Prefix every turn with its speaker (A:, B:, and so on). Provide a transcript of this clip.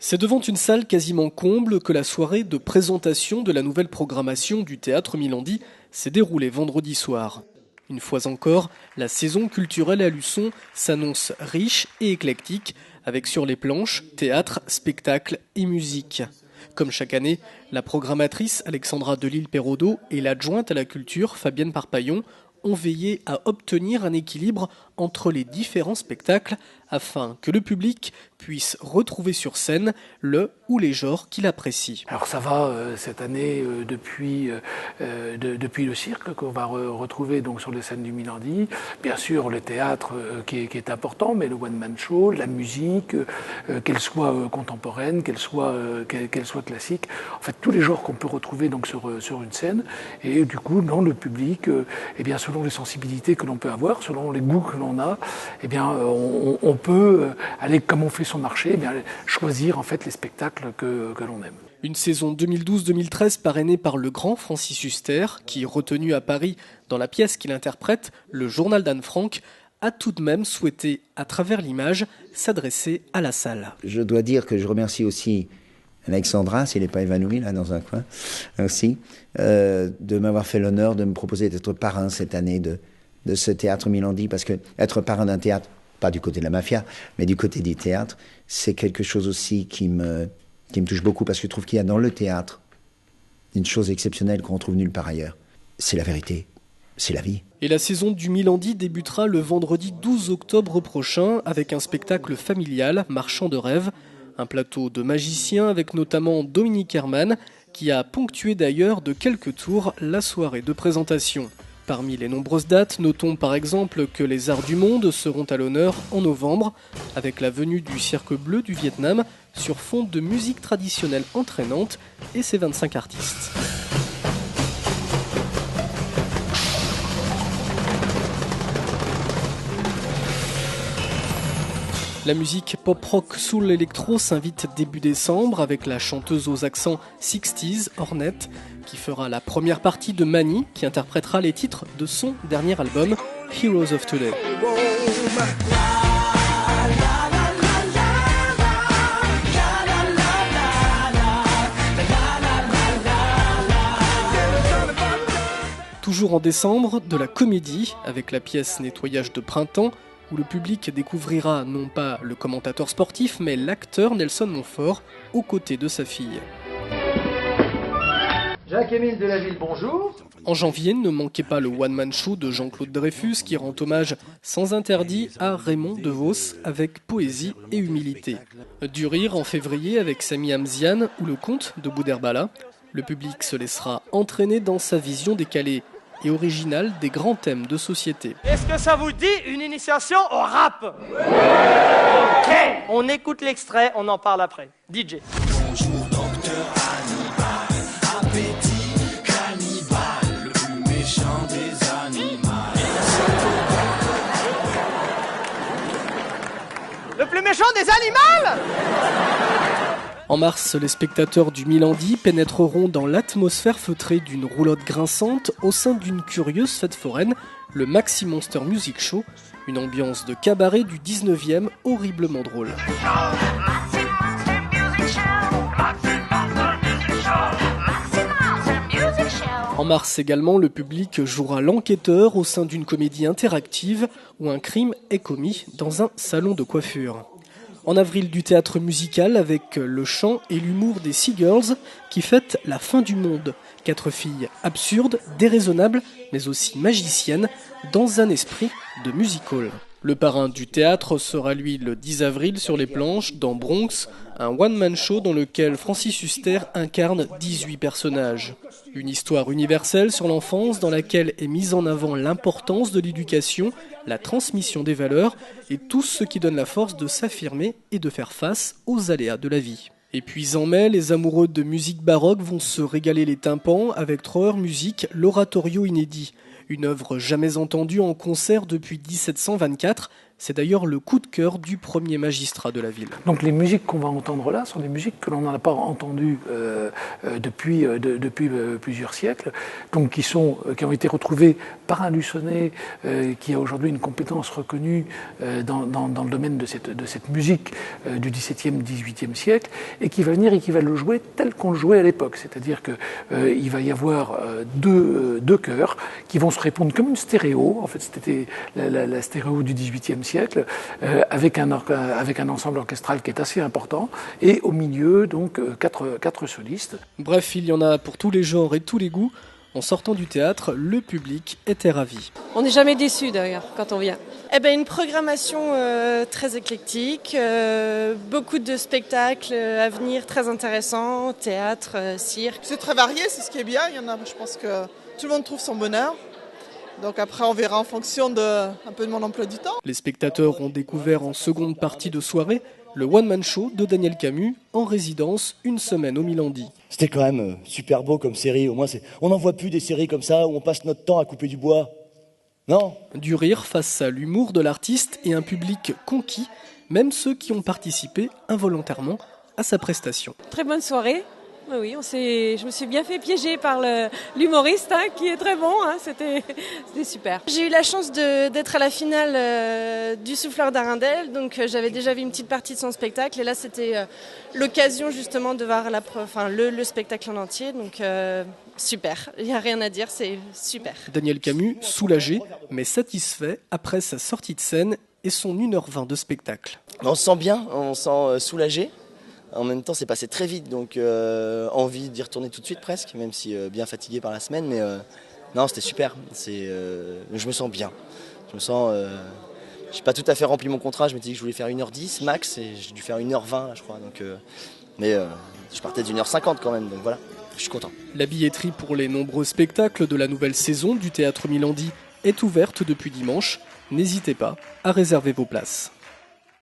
A: C'est devant une salle quasiment comble que la soirée de présentation de la nouvelle programmation du Théâtre Milandi s'est déroulée vendredi soir. Une fois encore, la saison culturelle à Luçon s'annonce riche et éclectique, avec sur les planches théâtre, spectacle et musique. Comme chaque année, la programmatrice Alexandra Delisle-Perraudot et l'adjointe à la culture Fabienne Parpaillon ont veillé à obtenir un équilibre entre les différents spectacles afin que le public puisse retrouver sur scène le ou les genres qu'il apprécie.
B: Alors ça va cette année depuis le cirque qu'on va retrouver donc sur les scènes du Milandi. Bien sûr le théâtre qui est important, mais le one-man show, la musique, qu'elle soit contemporaine, qu'elle soit classique. En fait tous les genres qu'on peut retrouver donc sur une scène. Et du coup dans le public, eh bien selon les sensibilités que l'on peut avoir, selon les goûts que l'on a, eh bien on peut aller comme on fait son marché, eh bien choisir en fait les spectacles que l'on aime.
A: Une saison 2012-2013 parrainée par le grand Francis Huster, qui, retenu à Paris dans la pièce qu'il interprète, le journal d'Anne Frank, a tout de même souhaité, à travers l'image, s'adresser à la salle.
C: Je dois dire que je remercie aussi s'il n'est pas évanoui là dans un coin aussi, de m'avoir fait l'honneur de me proposer d'être parrain cette année de ce théâtre Milandi, parce que être parrain d'un théâtre, pas du côté de la mafia, mais du côté du théâtre, c'est quelque chose aussi qui me touche beaucoup, parce que je trouve qu'il y a dans le théâtre une chose exceptionnelle qu'on trouve nulle part ailleurs. C'est la vérité, c'est la vie.
A: Et la saison du Milandi débutera le vendredi 12 octobre prochain avec un spectacle familial, Marchand de rêves, un plateau de magiciens avec notamment Dominique Herman, qui a ponctué d'ailleurs de quelques tours la soirée de présentation. Parmi les nombreuses dates, notons par exemple que les Arts du Monde seront à l'honneur en novembre, avec la venue du Cirque Bleu du Vietnam sur fond de musique traditionnelle entraînante et ses 25 artistes. La musique pop-rock soul électro s'invite début décembre avec la chanteuse aux accents 60s, Ornette, qui fera la première partie de Mani, qui interprétera les titres de son dernier album, Heroes of Today. Toujours en décembre, de la comédie, avec la pièce Nettoyage de printemps, où le public découvrira non pas le commentateur sportif, mais l'acteur Nelson Montfort, aux côtés de sa fille.
D: Jacques-Émile Delaville, bonjour.
A: En janvier, ne manquez pas le one-man show de Jean-Claude Dreyfus qui rend hommage sans interdit à Raymond DeVos avec poésie et humilité. Du rire en février avec Sami Hamzian ou le conte de Boudherbala. Le public se laissera entraîner dans sa vision décalée et originale des grands thèmes de société.
D: Est-ce que ça vous dit une initiation au rap? Ok. On écoute l'extrait, on en parle après. DJ.
E: Bonjour docteur Hannibal, appétit cannibale, le plus méchant des animaux.
D: Le plus méchant des animaux?
A: En mars, les spectateurs du Milandi pénétreront dans l'atmosphère feutrée d'une roulotte grinçante au sein d'une curieuse fête foraine, le Maxi Monster Music Show, une ambiance de cabaret du 19e horriblement drôle. En mars également, le public jouera l'enquêteur au sein d'une comédie interactive où un crime est commis dans un salon de coiffure. En avril, du théâtre musical avec le chant et l'humour des Seagirls qui fêtent la fin du monde. 4 filles absurdes, déraisonnables, mais aussi magiciennes, dans un esprit de music-hall. Le parrain du théâtre sera lui le 10 avril sur les planches dans Bronx, un one-man show dans lequel Francis Huster incarne 18 personnages. Une histoire universelle sur l'enfance dans laquelle est mise en avant l'importance de l'éducation, la transmission des valeurs et tout ce qui donne la force de s'affirmer et de faire face aux aléas de la vie. Et puis en mai, les amoureux de musique baroque vont se régaler les tympans avec Trauer Musique, l'oratorio inédit. Une œuvre jamais entendue en concert depuis 1724, C'est d'ailleurs le coup de cœur du premier magistrat de la ville.
B: Donc les musiques qu'on va entendre là sont des musiques que l'on n'a pas entendues depuis plusieurs siècles, donc qui ont été retrouvées par un luçonnais qui a aujourd'hui une compétence reconnue dans le domaine de cette musique du XVIIe, XVIIIe siècle, et qui va venir et qui va le jouer tel qu'on le jouait à l'époque. C'est-à-dire qu'il va y avoir deux chœurs qui vont se répondre comme une stéréo. En fait, c'était la stéréo du XVIIIe siècle, avec un ensemble orchestral qui est assez important, et au milieu, donc, quatre solistes.
A: Bref, il y en a pour tous les genres et tous les goûts. En sortant du théâtre, le public était ravi.
F: On n'est jamais déçu d'ailleurs quand on vient.
G: Une programmation très éclectique, beaucoup de spectacles à venir très intéressants, théâtre, cirque.
H: C'est très varié, c'est ce qui est bien. Je pense que tout le monde trouve son bonheur. Donc après, on verra en fonction un peu de mon emploi du temps.
A: Les spectateurs ont découvert en seconde partie de soirée le one-man show de Daniel Camus, en résidence une semaine au Milandi.
I: C'était quand même super beau comme série. Au moins, on n'en voit plus des séries comme ça où on passe notre temps à couper du bois. Non ?
A: Du rire face à l'humour de l'artiste et un public conquis, même ceux qui ont participé involontairement à sa prestation.
F: Très bonne soirée. Oui, je me suis bien fait piéger par l'humoriste qui est très bon, c'était super.
G: J'ai eu la chance d'être à la finale du Souffleur d'Arundel, donc j'avais déjà vu une petite partie de son spectacle, et là c'était l'occasion justement de voir le spectacle en entier, donc super, il n'y a rien à dire, c'est super.
A: Daniel Camus, soulagé mais satisfait après sa sortie de scène et son 1h20 de spectacle.
J: On se sent bien, on se sent soulagé. En même temps, c'est passé très vite, donc envie d'y retourner tout de suite presque, même si bien fatigué par la semaine. Mais non, c'était super. Je me sens bien. Je me sens. J'ai pas tout à fait rempli mon contrat. Je m'étais dit que je voulais faire 1h10 max, et j'ai dû faire 1h20, je crois. Donc, mais je partais d'1h50 quand même. Donc voilà, je suis content.
A: La billetterie pour les nombreux spectacles de la nouvelle saison du Théâtre Milandi est ouverte depuis dimanche. N'hésitez pas à réserver vos places.